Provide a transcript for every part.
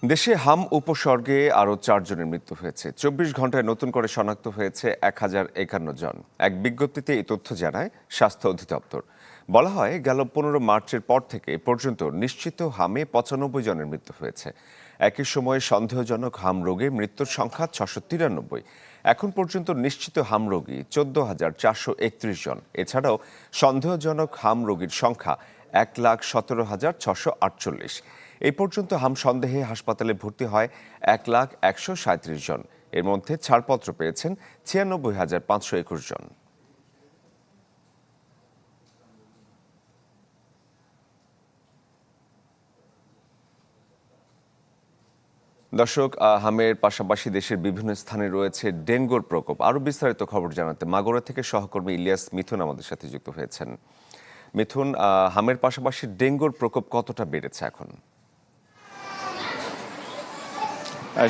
দেশে হাম উপসর্গে আরও 4 জনের মৃত্যু হয়েছে। 24 ঘন্টায় নতুন করে শনাক্ত হয়েছে 1051 জন। এক বিজ্ঞপ্তিতে এই তথ্য জানায় স্বাস্থ্য অধিদপ্তর। বলা হয়, গেল 15 মার্চের পর থেকে পর্যন্ত নিশ্চিত হামে 95 জনের মৃত্যু হয়েছে। একই সময়ে সন্দেহজনক হাম রোগে মৃত্যুর সংখ্যা 693। এখন পর্যন্ত নিশ্চিত হাম রোগী 14,431 জন। এছাড়াও সন্দেহজনক হাম রোগীর সংখ্যা 1,17,648। এই পর্যন্ত হাম সন্দেহে হাসপাতালে ভর্তি হয় 1,137 জন। এর মধ্যে ছাড়পত্র পেয়েছেন 96,521 জন। দর্শক, হামের পাশাপাশি দেশের বিভিন্ন স্থানে রয়েছে ডেঙ্গুর প্রকোপ। আরও বিস্তারিত খবর জানাতে মাগুরা থেকে সহকর্মী ইলিয়াস মিথুন আমাদের সাথে যুক্ত হয়েছেন। মিথুন, হামের পাশাপাশি ডেঙ্গুর প্রকোপ কতটা বেড়েছে এখন?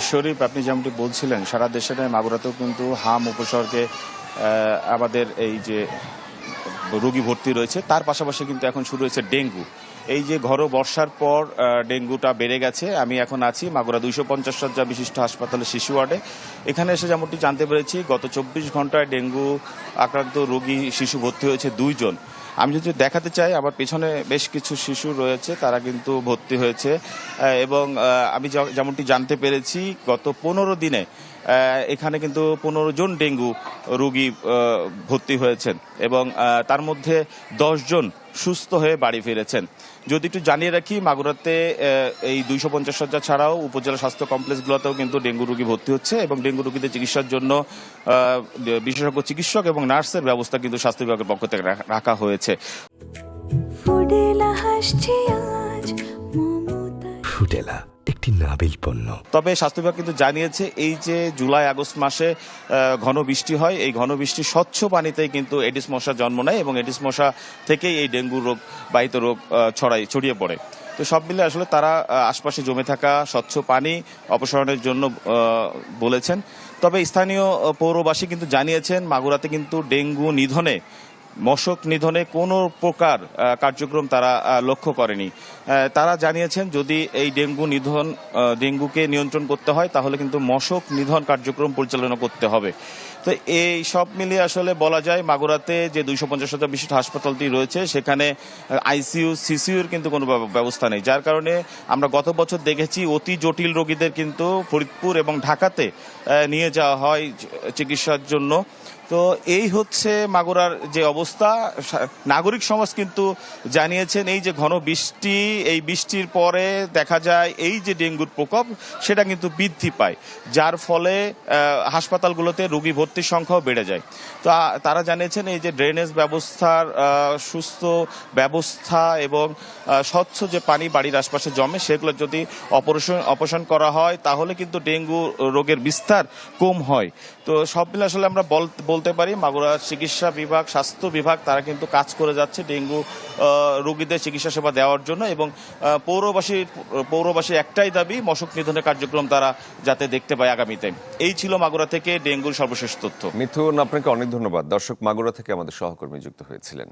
শরীফ, আপনি যেমনটি বলছিলেন, সারা দেশে মাগুরাতেও কিন্তু হাম উপসর্গে আমাদের এই যে রোগী ভর্তি রয়েছে, তার পাশাপাশি কিন্তু এখন শুরু হয়েছে ডেঙ্গু। এই যে ঘন বর্ষার পর ডেঙ্গুটা বেড়ে গেছে। আমি এখন আছি মাগুরা 250 শয্যা বিশিষ্ট হাসপাতালে শিশু ওয়ার্ডে। এখানে এসে যেমনটি জানতে পেরেছি, গত 24 ঘন্টায় ডেঙ্গু আক্রান্ত রোগী শিশু ভর্তি হয়েছে 2 জন। আমি যদি দেখাতে চাই, আমার পেছনে বেশ কিছু শিশু রয়েছে, তারা কিন্তু ভর্তি হয়েছে। এবং আমি যেমনটি জানতে পেরেছি, গত 15 দিনে এখানে কিন্তু 15 জন ডেঙ্গু রোগী ভর্তি হয়েছেন এবং তার মধ্যে 10 জন সুস্থ হয়ে বাড়ি ফিরেছেন। যদি একটু জানিয়ে রাখি, মাগুরাতে এই 250 শয্যা ছাড়াও উপজেলা স্বাস্থ্য কমপ্লেক্সগুলোতেও কিন্তু ডেঙ্গু রোগী ভর্তি হচ্ছে এবং ডেঙ্গু রোগীদের চিকিৎসার জন্য বিশেষজ্ঞ চিকিৎসক এবং নার্সের ব্যবস্থা কিন্তু স্বাস্থ্য বিভাগের পক্ষ থেকে রাখা হয়েছে। ফুডেলা একটি নাবিল পণ্য। তবে স্বাস্থ্য বিভাগ কিন্তু জানিয়েছে, এই যে জুলাই আগস্ট মাসে ঘন বৃষ্টি হয়, এই ঘন বৃষ্টি স্বচ্ছ পানিতেই কিন্তু এডিস মশা জন্ম নেয় এবং এডিস মশা থেকেই এই ডেঙ্গু রোগ বাহিত রোগ ছড়িয়ে পড়ে। তো সব মিলে আসলে তারা আশপাশে জমে থাকা স্বচ্ছ পানি অপসারণের জন্য বলেছেন। তবে স্থানীয় পৌরবাসী কিন্তু জানিয়েছেন, মাগুরাতে কিন্তু ডেঙ্গু নিধনে, মশক নিধনে কোনো প্রকার কার্যক্রম তারা লক্ষ্য করেনি। তারা জানিয়েছেন, যদি এই ডেঙ্গুকে নিয়ন্ত্রণ করতে হয়, তাহলে কিন্তু মশক নিধন কার্যক্রম পরিচালনা করতে হবে। তো এই সব মিলিয়ে আসলে বলা যায়, মাগুরাতে যে 250 শয্যা বিশিষ্ট হাসপাতালটি রয়েছে, সেখানে আইসিইউ সিসিইউর কিন্তু কোনো ব্যবস্থা নেই। যার কারণে আমরা গত বছর দেখেছি, অতি জটিল রোগীদের কিন্তু ফরিদপুর এবং ঢাকাতে নিয়ে যাওয়া হয় চিকিৎসার জন্য। তো এই হচ্ছে মাগুরার যে অবস্থা। নাগরিক সমাজ কিন্তু জানিয়েছেন, এই যে ঘন বৃষ্টি, এই বৃষ্টির পরে দেখা যায় এই যে ডেঙ্গুর প্রকোপ, সেটা কিন্তু বৃদ্ধি পায়, যার ফলে হাসপাতালগুলোতে রোগী ভর্তির সংখ্যাও বেড়ে যায়। তো তারা জানিয়েছেন, এই যে ড্রেনেজ ব্যবস্থার সুস্থ ব্যবস্থা এবং স্বচ্ছ যে পানি বাড়ির আশপাশে জমে, সেগুলো যদি অপসারণ করা হয়, তাহলে কিন্তু ডেঙ্গু রোগের বিস্তার কম হয়। তো সব মিলে আসলে আমরা বলতে পারি, মাগুরা চিকিৎসা বিভাগ, স্বাস্থ্য বিভাগ, তারা কিন্তু কাজ করে যাচ্ছে ডেঙ্গু রোগীদের চিকিৎসা সেবা দেওয়ার জন্য। এবং পৌরবাসীর একটাই দাবি, মশক নিধনের কার্যক্রম তারা যাতে দেখতে পায় আগামীতে। এই ছিল মাগুরা থেকে ডেঙ্গুর সর্বশেষ তথ্য। মিথুন, আপনাকে অনেক ধন্যবাদ। দর্শক, মাগুরা থেকে আমাদের সহকর্মী যুক্ত হয়েছিলেন।